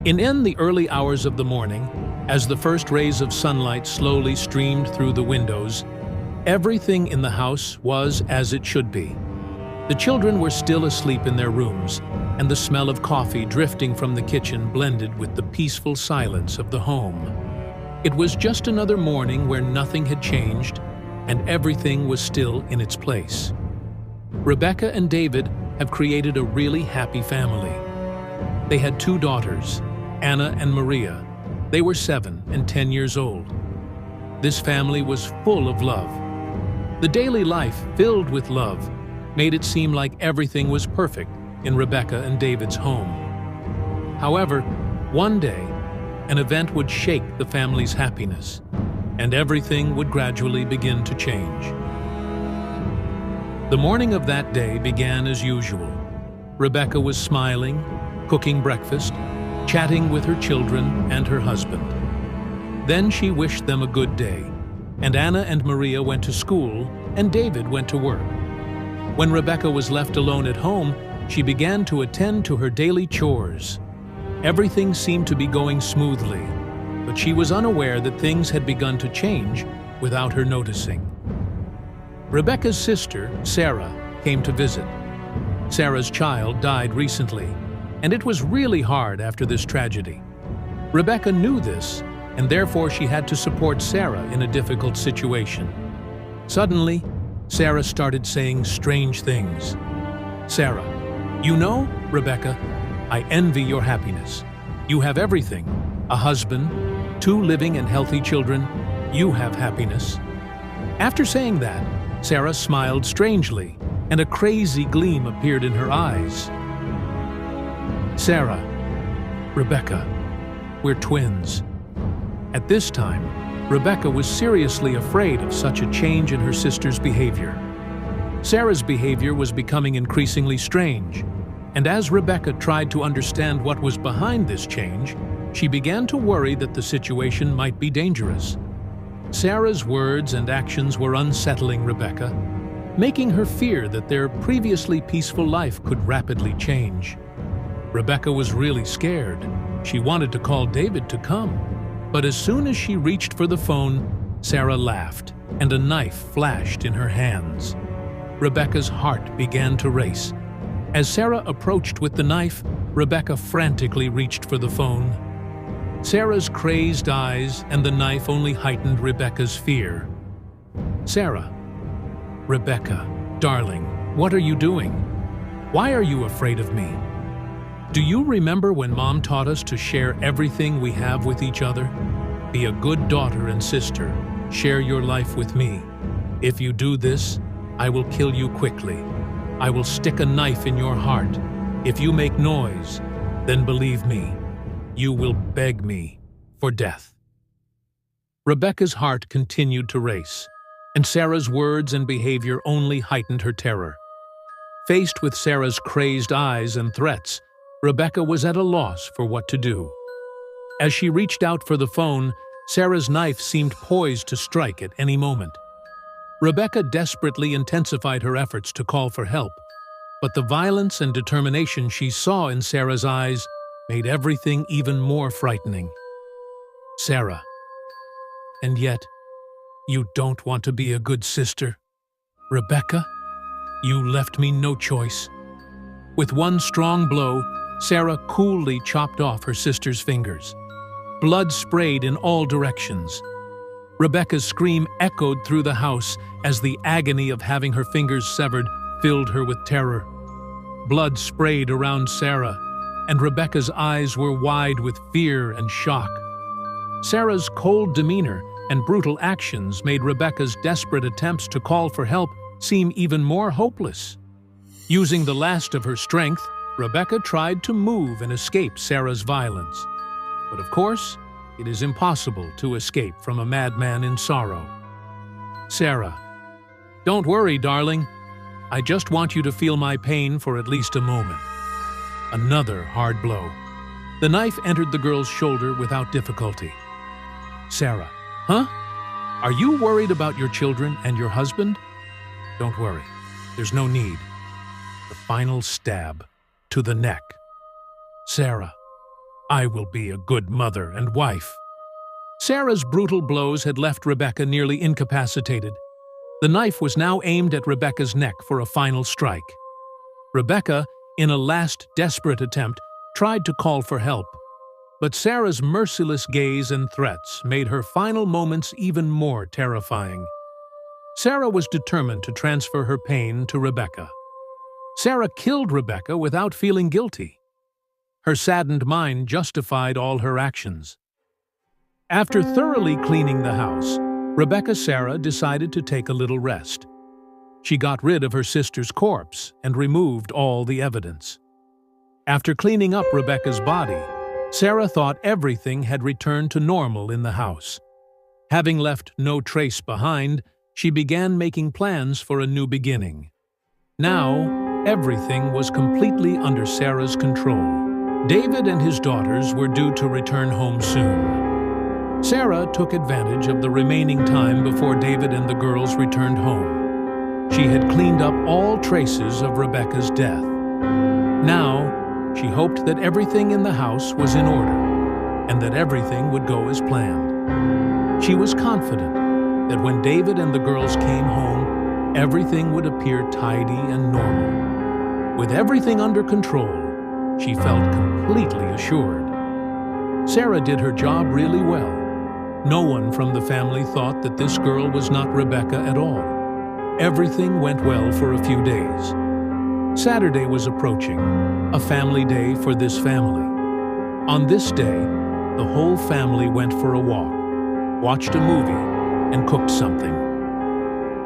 In the early hours of the morning, as the first rays of sunlight slowly streamed through the windows, everything in the house was as it should be. The children were still asleep in their rooms, and the smell of coffee drifting from the kitchen blended with the peaceful silence of the home. It was just another morning where nothing had changed, and everything was still in its place. Rebecca and David have created a really happy family. They had two daughters, Anna and Maria. They were 7 and 10 years old. This family was full of love. The daily life, filled with love, made it seem like everything was perfect in Rebecca and David's home. However, one day, an event would shake the family's happiness, and everything would gradually begin to change. The morning of that day began as usual. Rebecca was smiling, cooking breakfast, chatting with her children and her husband. Then she wished them a good day, and Anna and Maria went to school, and David went to work. When Rebecca was left alone at home, she began to attend to her daily chores. Everything seemed to be going smoothly, but she was unaware that things had begun to change without her noticing. Rebecca's sister, Sarah, came to visit. Sarah's child died recently, and it was really hard after this tragedy. Rebecca knew this, and therefore she had to support Sarah in a difficult situation. Suddenly, Sarah started saying strange things. "Sarah, you know, Rebecca, I envy your happiness. You have everything, a husband, 2 living and healthy children. You have happiness." After saying that, Sarah smiled strangely, and a crazy gleam appeared in her eyes. "Sarah, Rebecca, we're twins." At this time, Rebecca was seriously afraid of such a change in her sister's behavior. Sarah's behavior was becoming increasingly strange, and as Rebecca tried to understand what was behind this change, she began to worry that the situation might be dangerous. Sarah's words and actions were unsettling Rebecca, making her fear that their previously peaceful life could rapidly change. Rebecca was really scared. She wanted to call David to come. But as soon as she reached for the phone, Sarah laughed, and a knife flashed in her hands. Rebecca's heart began to race. As Sarah approached with the knife, Rebecca frantically reached for the phone. Sarah's crazed eyes and the knife only heightened Rebecca's fear. "Sarah, Rebecca, darling, what are you doing? Why are you afraid of me? Do you remember when Mom taught us to share everything we have with each other? Be a good daughter and sister. Share your life with me. If you do this, I will kill you quickly. I will stick a knife in your heart. If you make noise, then believe me, you will beg me for death." Rebecca's heart continued to race, and Sarah's words and behavior only heightened her terror. Faced with Sarah's crazed eyes and threats, Rebecca was at a loss for what to do. As she reached out for the phone, Sarah's knife seemed poised to strike at any moment. Rebecca desperately intensified her efforts to call for help, but the violence and determination she saw in Sarah's eyes made everything even more frightening. "Sarah, and yet, you don't want to be a good sister. Rebecca, you left me no choice." With one strong blow, Sarah coolly chopped off her sister's fingers. Blood sprayed in all directions. Rebecca's scream echoed through the house as the agony of having her fingers severed filled her with terror. Blood sprayed around Sarah, and Rebecca's eyes were wide with fear and shock. Sarah's cold demeanor and brutal actions made Rebecca's desperate attempts to call for help seem even more hopeless. Using the last of her strength, Rebecca tried to move and escape Sarah's violence. But of course, it is impossible to escape from a madman in sorrow. "Sarah, don't worry, darling. I just want you to feel my pain for at least a moment." Another hard blow. The knife entered the girl's shoulder without difficulty. "Sarah, huh? Are you worried about your children and your husband? Don't worry, there's no need." The final stab to the neck. "Sarah, I will be a good mother and wife." Sarah's brutal blows had left Rebecca nearly incapacitated. The knife was now aimed at Rebecca's neck for a final strike. Rebecca, in a last desperate attempt, tried to call for help. But Sarah's merciless gaze and threats made her final moments even more terrifying. Sarah was determined to transfer her pain to Rebecca. Sarah killed Rebecca without feeling guilty. Her saddened mind justified all her actions. After thoroughly cleaning the house, Rebecca Sarah decided to take a little rest. She got rid of her sister's corpse and removed all the evidence. After cleaning up Rebecca's body, Sarah thought everything had returned to normal in the house. Having left no trace behind, she began making plans for a new beginning. Now, everything was completely under Sarah's control. David and his daughters were due to return home soon. Sarah took advantage of the remaining time before David and the girls returned home. She had cleaned up all traces of Rebecca's death. Now, she hoped that everything in the house was in order and that everything would go as planned. She was confident that when David and the girls came home, everything would appear tidy and normal. With everything under control, she felt completely assured. Sarah did her job really well. No one from the family thought that this girl was not Rebecca at all. Everything went well for a few days. Saturday was approaching, a family day for this family. On this day, the whole family went for a walk, watched a movie, and cooked something.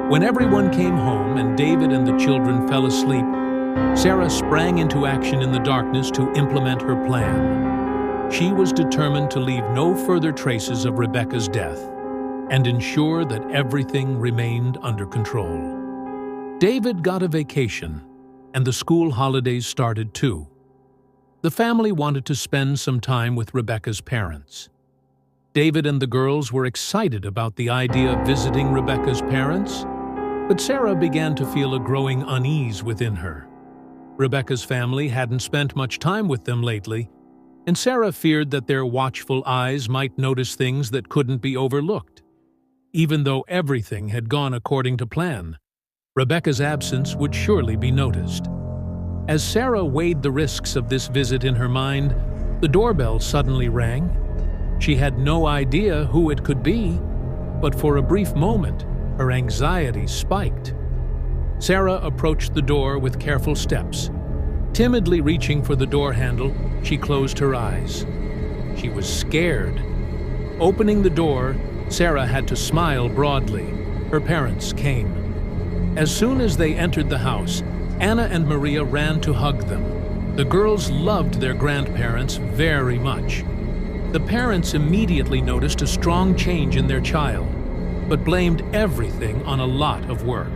When everyone came home and David and the children fell asleep, Sarah sprang into action in the darkness to implement her plan. She was determined to leave no further traces of Rebecca's death and ensure that everything remained under control. David got a vacation, and the school holidays started too. The family wanted to spend some time with Rebecca's parents. David and the girls were excited about the idea of visiting Rebecca's parents, but Sarah began to feel a growing unease within her. Rebecca's family hadn't spent much time with them lately, and Sarah feared that their watchful eyes might notice things that couldn't be overlooked. Even though everything had gone according to plan, Rebecca's absence would surely be noticed. As Sarah weighed the risks of this visit in her mind, the doorbell suddenly rang. She had no idea who it could be, but for a brief moment, her anxiety spiked. Sarah approached the door with careful steps. Timidly reaching for the door handle, she closed her eyes. She was scared. Opening the door, Sarah had to smile broadly. Her parents came. As soon as they entered the house, Anna and Maria ran to hug them. The girls loved their grandparents very much. The parents immediately noticed a strong change in their child, but blamed everything on a lot of work.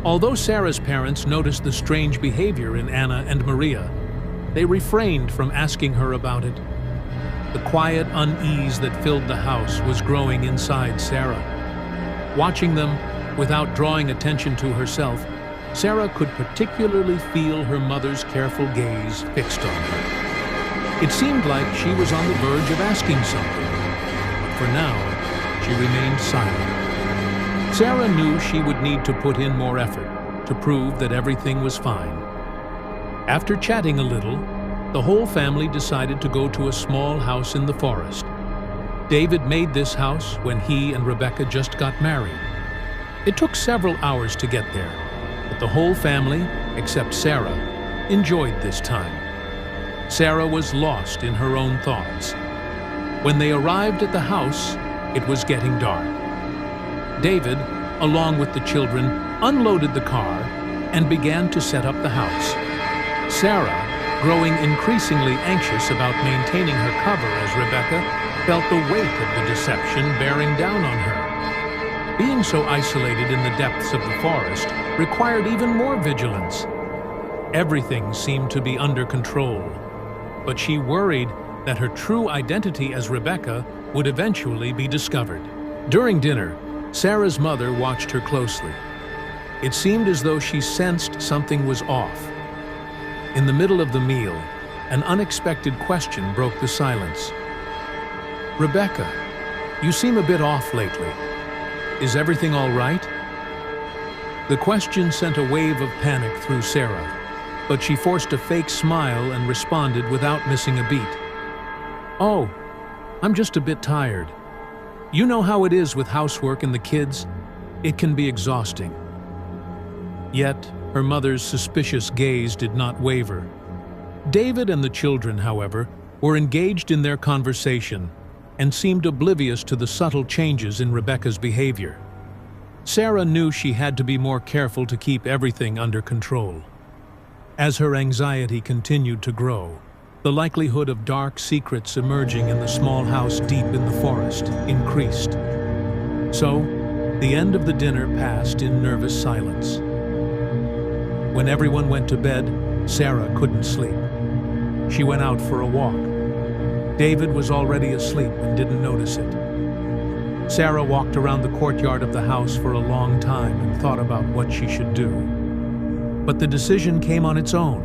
Although Sarah's parents noticed the strange behavior in Anna and Maria, they refrained from asking her about it. The quiet unease that filled the house was growing inside Sarah. Watching them, without drawing attention to herself, Sarah could particularly feel her mother's careful gaze fixed on her. It seemed like she was on the verge of asking something, but for now, she remained silent. Sarah knew she would need to put in more effort to prove that everything was fine. After chatting a little, the whole family decided to go to a small house in the forest. David made this house when he and Rebecca just got married. It took several hours to get there, but the whole family, except Sarah, enjoyed this time. Sarah was lost in her own thoughts. When they arrived at the house, it was getting dark. David, along with the children, unloaded the car and began to set up the house. Sarah, growing increasingly anxious about maintaining her cover as Rebecca, felt the weight of the deception bearing down on her. Being so isolated in the depths of the forest required even more vigilance. Everything seemed to be under control, but she worried that her true identity as Rebecca would eventually be discovered. During dinner, Sarah's mother watched her closely. It seemed as though she sensed something was off. In the middle of the meal, an unexpected question broke the silence. "Rebecca, you seem a bit off lately. Is everything all right?" The question sent a wave of panic through Sarah, but she forced a fake smile and responded without missing a beat. "Oh, I'm just a bit tired. You know how it is with housework and the kids. It can be exhausting." Yet, her mother's suspicious gaze did not waver. David and the children, however, were engaged in their conversation and seemed oblivious to the subtle changes in Rebecca's behavior. Sarah knew she had to be more careful to keep everything under control. As her anxiety continued to grow, the likelihood of dark secrets emerging in the small house deep in the forest increased. So, the end of the dinner passed in nervous silence. When everyone went to bed, Sarah couldn't sleep. She went out for a walk. David was already asleep and didn't notice it. Sarah walked around the courtyard of the house for a long time and thought about what she should do. But the decision came on its own.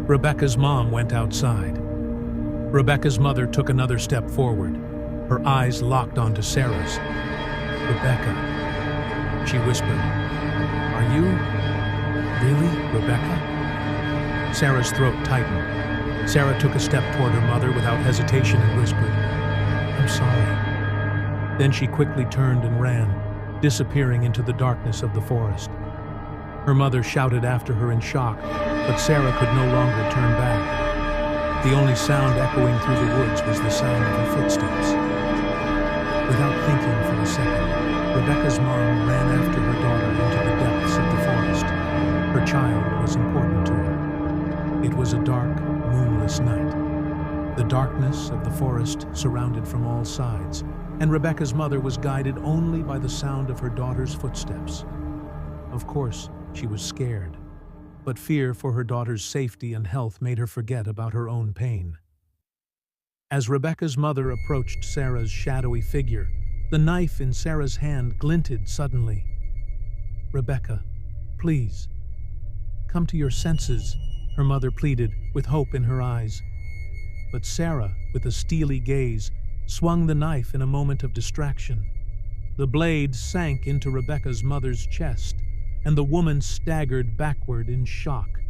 Rebecca's mom went outside. Rebecca's mother took another step forward, her eyes locked onto Sarah's. "Rebecca," she whispered. "Are you really Rebecca?" Sarah's throat tightened. Sarah took a step toward her mother without hesitation and whispered, "I'm sorry." Then she quickly turned and ran, disappearing into the darkness of the forest. Her mother shouted after her in shock, but Sarah could no longer turn back. The only sound echoing through the woods was the sound of her footsteps. Without thinking for a second, Rebecca's mom ran after her daughter into the depths of the forest. Her child was important to her. It was a dark, moonless night. The darkness of the forest surrounded from all sides, and Rebecca's mother was guided only by the sound of her daughter's footsteps. Of course, she was scared, but fear for her daughter's safety and health made her forget about her own pain. As Rebecca's mother approached Sarah's shadowy figure, the knife in Sarah's hand glinted suddenly. "Rebecca, please, come to your senses," her mother pleaded, with hope in her eyes. But Sarah, with a steely gaze, swung the knife in a moment of distraction. The blade sank into Rebecca's mother's chest, and the woman staggered backward in shock.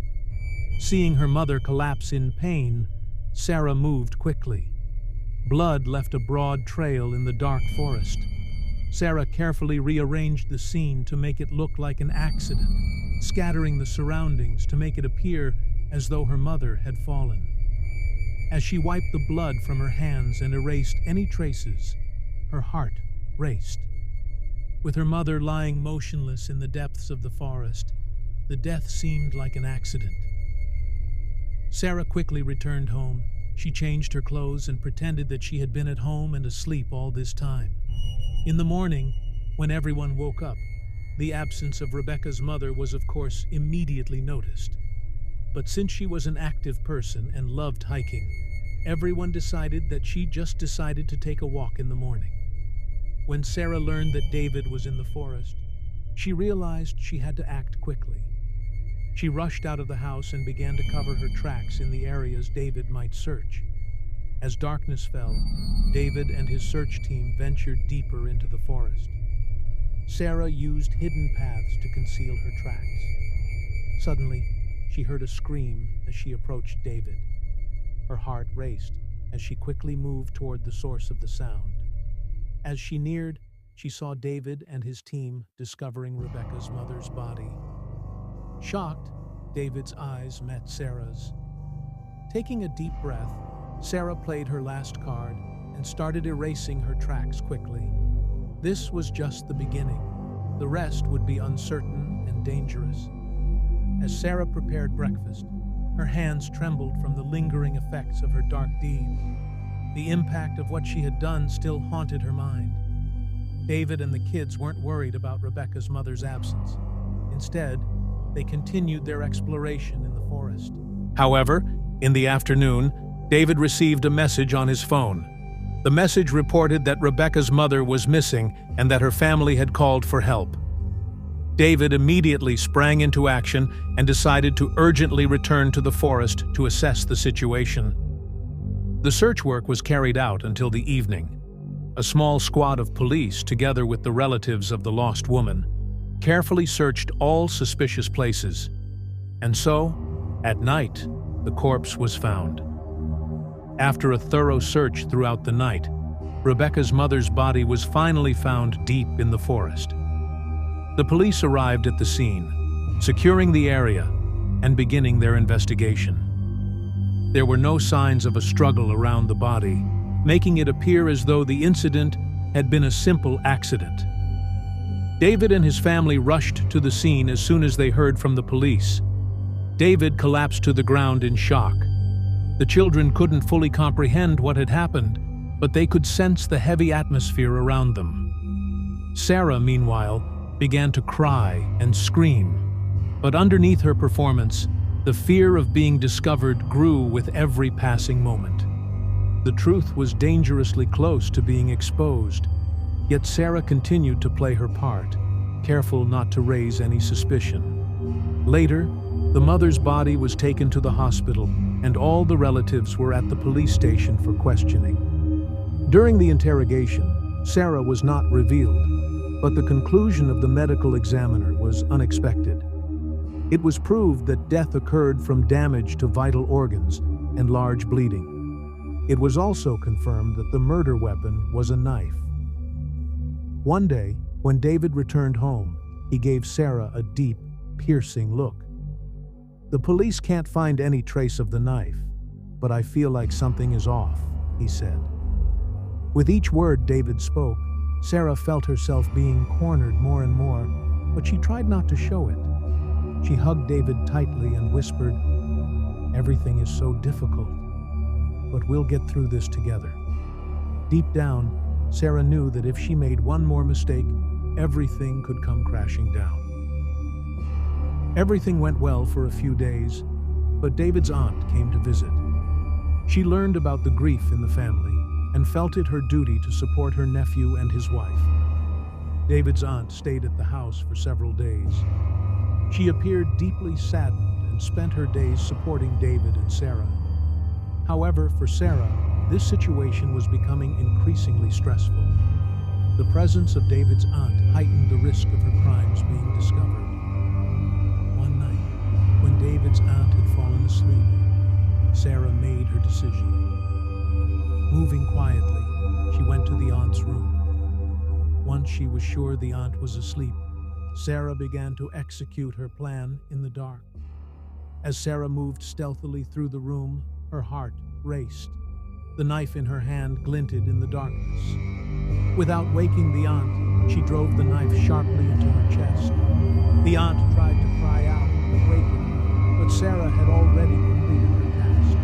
Seeing her mother collapse in pain, Sarah moved quickly. Blood left a broad trail in the dark forest. Sarah carefully rearranged the scene to make it look like an accident, scattering the surroundings to make it appear as though her mother had fallen. As she wiped the blood from her hands and erased any traces, her heart raced. With her mother lying motionless in the depths of the forest, the death seemed like an accident. Sarah quickly returned home. She changed her clothes and pretended that she had been at home and asleep all this time. In the morning, when everyone woke up, the absence of Rebecca's mother was, of course, immediately noticed. But since she was an active person and loved hiking, everyone decided that she just decided to take a walk in the morning. When Sarah learned that David was in the forest, she realized she had to act quickly. She rushed out of the house and began to cover her tracks in the areas David might search. As darkness fell, David and his search team ventured deeper into the forest. Sarah used hidden paths to conceal her tracks. Suddenly, she heard a scream as she approached David. Her heart raced as she quickly moved toward the source of the sound. As she neared, she saw David and his team discovering Rebecca's mother's body. Shocked, David's eyes met Sarah's. Taking a deep breath, Sarah played her last card and started erasing her tracks quickly. This was just the beginning. The rest would be uncertain and dangerous. As Sarah prepared breakfast, her hands trembled from the lingering effects of her dark deeds. The impact of what she had done still haunted her mind. David and the kids weren't worried about Rebecca's mother's absence. Instead, they continued their exploration in the forest. However, in the afternoon, David received a message on his phone. The message reported that Rebecca's mother was missing and that her family had called for help. David immediately sprang into action and decided to urgently return to the forest to assess the situation. The search work was carried out until the evening. A small squad of police, together with the relatives of the lost woman, carefully searched all suspicious places. And so, at night, the corpse was found. After a thorough search throughout the night, Rebecca's mother's body was finally found deep in the forest. The police arrived at the scene, securing the area and beginning their investigation. There were no signs of a struggle around the body, making it appear as though the incident had been a simple accident. David and his family rushed to the scene as soon as they heard from the police. David collapsed to the ground in shock. The children couldn't fully comprehend what had happened, but they could sense the heavy atmosphere around them. Sarah, meanwhile, began to cry and scream, but underneath her performance, the fear of being discovered grew with every passing moment. The truth was dangerously close to being exposed, yet Sarah continued to play her part, careful not to raise any suspicion. Later, the mother's body was taken to the hospital, and all the relatives were at the police station for questioning. During the interrogation, Sarah was not revealed, but the conclusion of the medical examiner was unexpected. It was proved that death occurred from damage to vital organs and large bleeding. It was also confirmed that the murder weapon was a knife. One day, when David returned home, he gave Sarah a deep, piercing look. "The police can't find any trace of the knife, but I feel like something is off," he said. With each word David spoke, Sarah felt herself being cornered more and more, but she tried not to show it. She hugged David tightly and whispered, "Everything is so difficult, but we'll get through this together." Deep down, Sarah knew that if she made one more mistake, everything could come crashing down. Everything went well for a few days, but David's aunt came to visit. She learned about the grief in the family and felt it her duty to support her nephew and his wife. David's aunt stayed at the house for several days. She appeared deeply saddened and spent her days supporting David and Sarah. However, for Sarah, this situation was becoming increasingly stressful. The presence of David's aunt heightened the risk of her crimes being discovered. One night, when David's aunt had fallen asleep, Sarah made her decision. Moving quietly, she went to the aunt's room. Once she was sure the aunt was asleep, Sarah began to execute her plan in the dark. As Sarah moved stealthily through the room, her heart raced. The knife in her hand glinted in the darkness. Without waking the aunt, she drove the knife sharply into her chest. The aunt tried to cry out and waken her, but Sarah had already completed her task.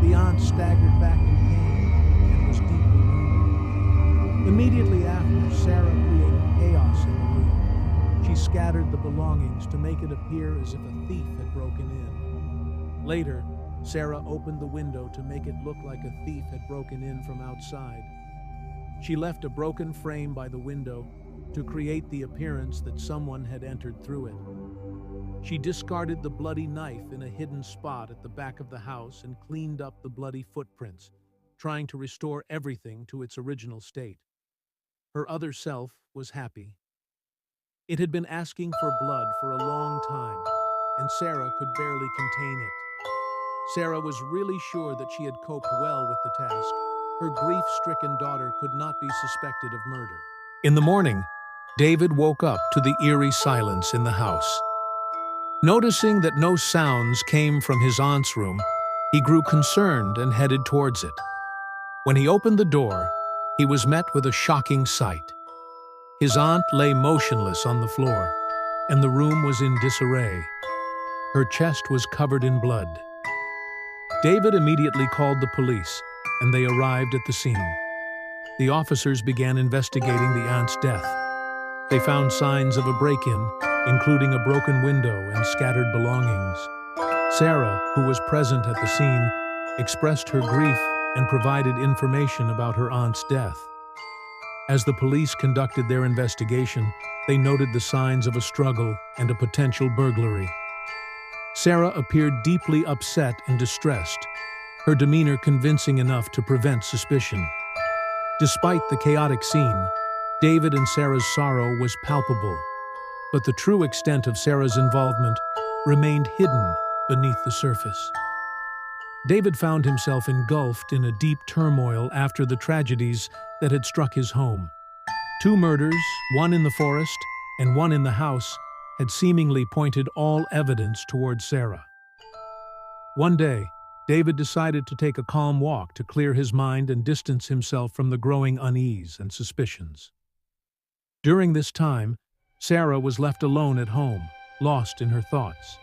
The aunt staggered back in pain and was deeply wounded. Immediately after, Sarah created chaos in the room. She scattered the belongings to make it appear as if a thief had broken in. Later, Sarah opened the window to make it look like a thief had broken in from outside. She left a broken frame by the window to create the appearance that someone had entered through it. She discarded the bloody knife in a hidden spot at the back of the house and cleaned up the bloody footprints, trying to restore everything to its original state. Her other self was happy. It had been asking for blood for a long time, and Sarah could barely contain it. Sarah was really sure that she had coped well with the task. Her grief-stricken daughter could not be suspected of murder. In the morning, David woke up to the eerie silence in the house. Noticing that no sounds came from his aunt's room, he grew concerned and headed towards it. When he opened the door, he was met with a shocking sight. His aunt lay motionless on the floor, and the room was in disarray. Her chest was covered in blood. David immediately called the police, and they arrived at the scene. The officers began investigating the aunt's death. They found signs of a break-in, including a broken window and scattered belongings. Sarah, who was present at the scene, expressed her grief and provided information about her aunt's death. As the police conducted their investigation, they noted the signs of a struggle and a potential burglary. Sarah appeared deeply upset and distressed, her demeanor convincing enough to prevent suspicion. Despite the chaotic scene, David and Sarah's sorrow was palpable, but the true extent of Sarah's involvement remained hidden beneath the surface. David found himself engulfed in a deep turmoil after the tragedies that had struck his home. 2 murders, one in the forest and one in the house, had seemingly pointed all evidence toward Sarah. One day, David decided to take a calm walk to clear his mind and distance himself from the growing unease and suspicions. During this time, Sarah was left alone at home, lost in her thoughts.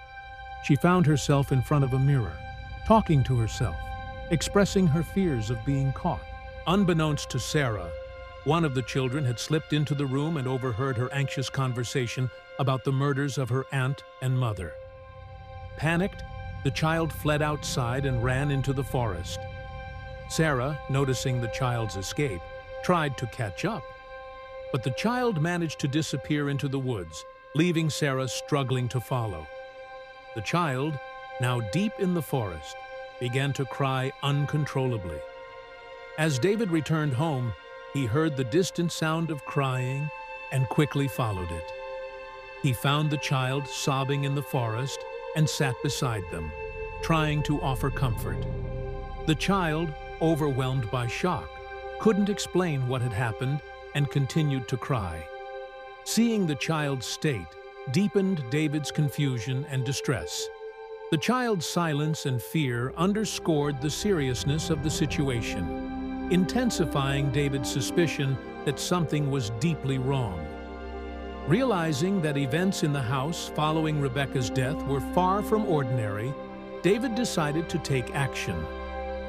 She found herself in front of a mirror, talking to herself, expressing her fears of being caught. Unbeknownst to Sarah, one of the children had slipped into the room and overheard her anxious conversation about the murders of her aunt and mother. Panicked, the child fled outside and ran into the forest. Sarah, noticing the child's escape, tried to catch up, but the child managed to disappear into the woods, leaving Sarah struggling to follow. The child, now deep in the forest, began to cry uncontrollably. As David returned home, he heard the distant sound of crying and quickly followed it. He found the child sobbing in the forest and sat beside them, trying to offer comfort. The child, overwhelmed by shock, couldn't explain what had happened and continued to cry. Seeing the child's state deepened David's confusion and distress. The child's silence and fear underscored the seriousness of the situation, intensifying David's suspicion that something was deeply wrong. Realizing that events in the house following Rebecca's death were far from ordinary, David decided to take action.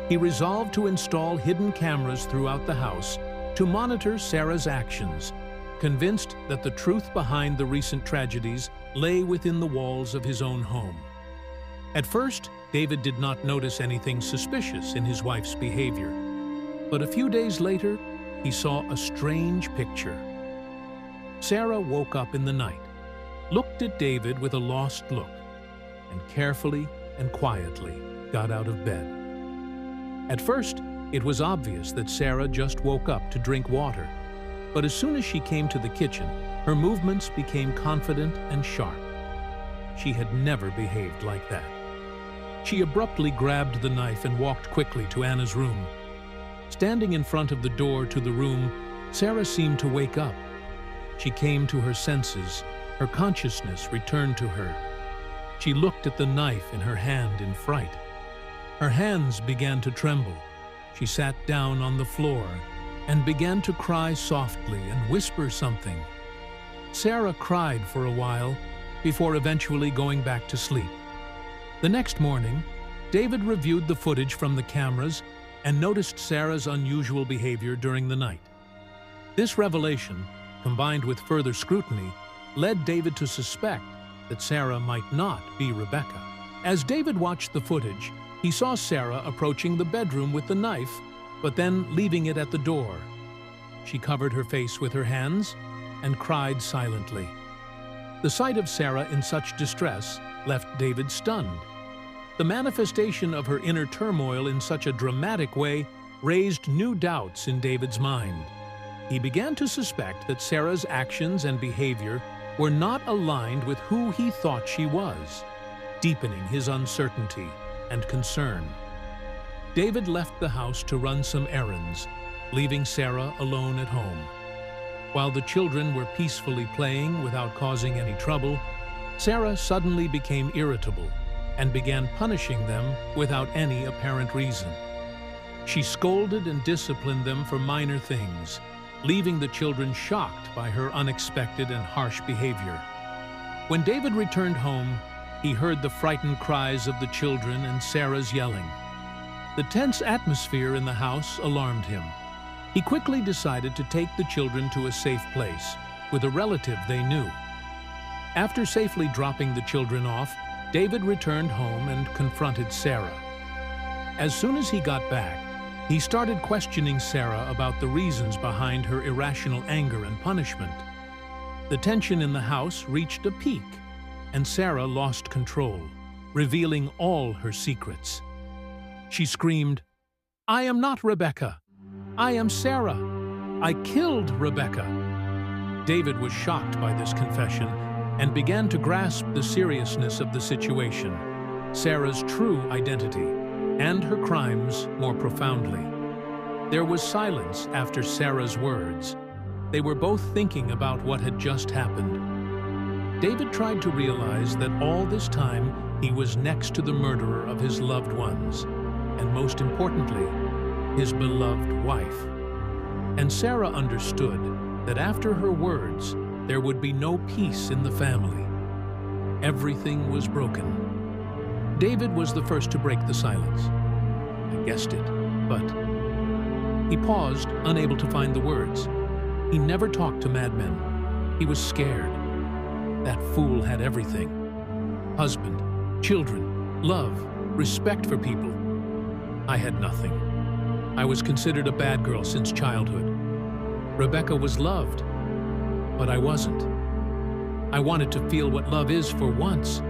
He resolved to install hidden cameras throughout the house to monitor Sarah's actions, convinced that the truth behind the recent tragedies lay within the walls of his own home. At first, David did not notice anything suspicious in his wife's behavior, but a few days later, he saw a strange picture. Sarah woke up in the night, looked at David with a lost look, and carefully and quietly got out of bed. At first, it was obvious that Sarah just woke up to drink water, but as soon as she came to the kitchen, her movements became confident and sharp. She had never behaved like that. She abruptly grabbed the knife and walked quickly to Anna's room. Standing in front of the door to the room, Sarah seemed to wake up. She came to her senses, her consciousness returned to her. She looked at the knife in her hand in fright. Her hands began to tremble. She sat down on the floor and began to cry softly and whisper something. Sarah cried for a while before eventually going back to sleep. The next morning, David reviewed the footage from the cameras and noticed Sarah's unusual behavior during the night. This revelation, combined with further scrutiny, led David to suspect that Sarah might not be Rebecca. As David watched the footage, he saw Sarah approaching the bedroom with the knife, but then leaving it at the door. She covered her face with her hands and cried silently. The sight of Sarah in such distress left David stunned. The manifestation of her inner turmoil in such a dramatic way raised new doubts in David's mind. He began to suspect that Sarah's actions and behavior were not aligned with who he thought she was, deepening his uncertainty and concern. David left the house to run some errands, leaving Sarah alone at home. While the children were peacefully playing without causing any trouble, Sarah suddenly became irritable and began punishing them without any apparent reason. She scolded and disciplined them for minor things, leaving the children shocked by her unexpected and harsh behavior. When David returned home, he heard the frightened cries of the children and Sarah's yelling. The tense atmosphere in the house alarmed him. He quickly decided to take the children to a safe place, with a relative they knew. After safely dropping the children off, David returned home and confronted Sarah. As soon as he got back, He started questioning Sarah about the reasons behind her irrational anger and punishment. The tension in the house reached a peak, and Sarah lost control, revealing all her secrets. She screamed, "I am not Rebecca. I am Sarah. I killed Rebecca." David was shocked by this confession and began to grasp the seriousness of the situation, Sarah's true identity, and her crimes more profoundly. There was silence after Sarah's words. They were both thinking about what had just happened. David tried to realize that all this time he was next to the murderer of his loved ones, and most importantly, his beloved wife. And Sarah understood that after her words, there would be no peace in the family. Everything was broken. David was the first to break the silence. I guessed it, but... He paused, unable to find the words. He never talked to madmen. He was scared. That fool had everything. Husband, children, love, respect for people. I had nothing. I was considered a bad girl since childhood. Rebecca was loved, but I wasn't. I wanted to feel what love is for once.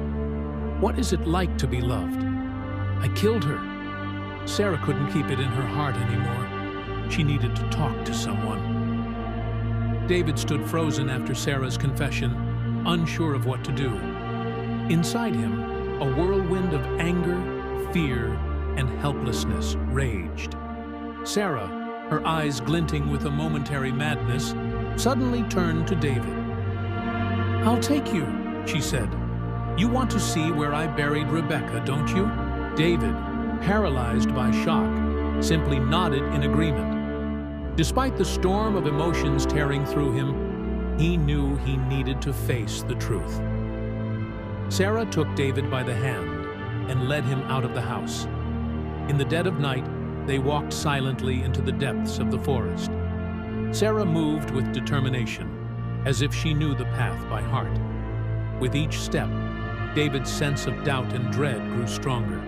What is it like to be loved? I killed her. Sarah couldn't keep it in her heart anymore. She needed to talk to someone. David stood frozen after Sarah's confession, unsure of what to do. Inside him, a whirlwind of anger, fear, and helplessness raged. Sarah, her eyes glinting with a momentary madness, suddenly turned to David. "I'll take you," she said. "You want to see where I buried Rebecca, don't you?" David, paralyzed by shock, simply nodded in agreement. Despite the storm of emotions tearing through him, he knew he needed to face the truth. Sarah took David by the hand and led him out of the house. In the dead of night, they walked silently into the depths of the forest. Sarah moved with determination, as if she knew the path by heart. With each step, David's sense of doubt and dread grew stronger.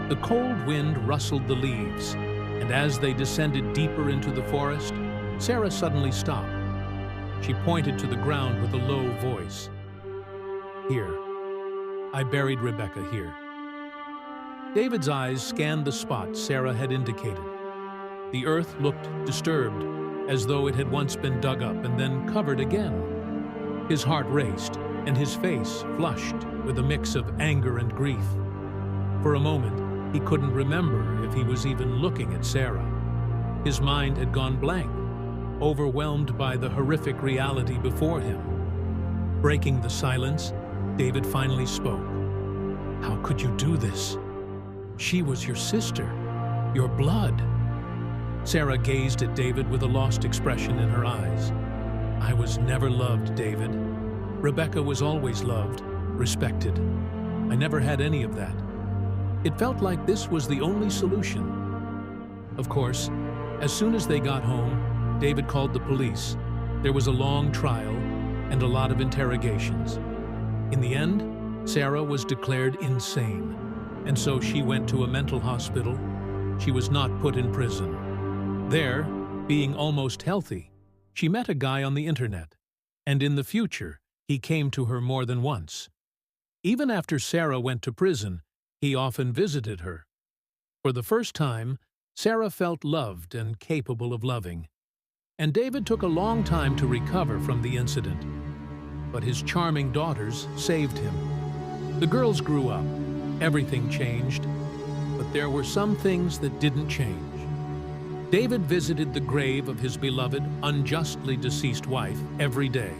The cold wind rustled the leaves, and as they descended deeper into the forest, Sarah suddenly stopped. She pointed to the ground with a low voice. "Here. I buried Rebecca here." David's eyes scanned the spot Sarah had indicated. The earth looked disturbed, as though it had once been dug up and then covered again. His heart raced, and his face flushed with a mix of anger and grief. For a moment, he couldn't remember if he was even looking at Sarah. His mind had gone blank, overwhelmed by the horrific reality before him. Breaking the silence, David finally spoke. "How could you do this? She was your sister, your blood." Sarah gazed at David with a lost expression in her eyes. "I was never loved, David. Rebecca was always loved, respected. I never had any of that. It felt like this was the only solution." Of course, as soon as they got home, David called the police. There was a long trial and a lot of interrogations. In the end, Sarah was declared insane, and so she went to a mental hospital. She was not put in prison. There, being almost healthy, she met a guy on the internet, and in the future, he came to her more than once. Even after Sarah went to prison, he often visited her. For the first time, Sarah felt loved and capable of loving. And David took a long time to recover from the incident. But his charming daughters saved him. The girls grew up. Everything changed. But there were some things that didn't change. David visited the grave of his beloved, unjustly deceased wife every day.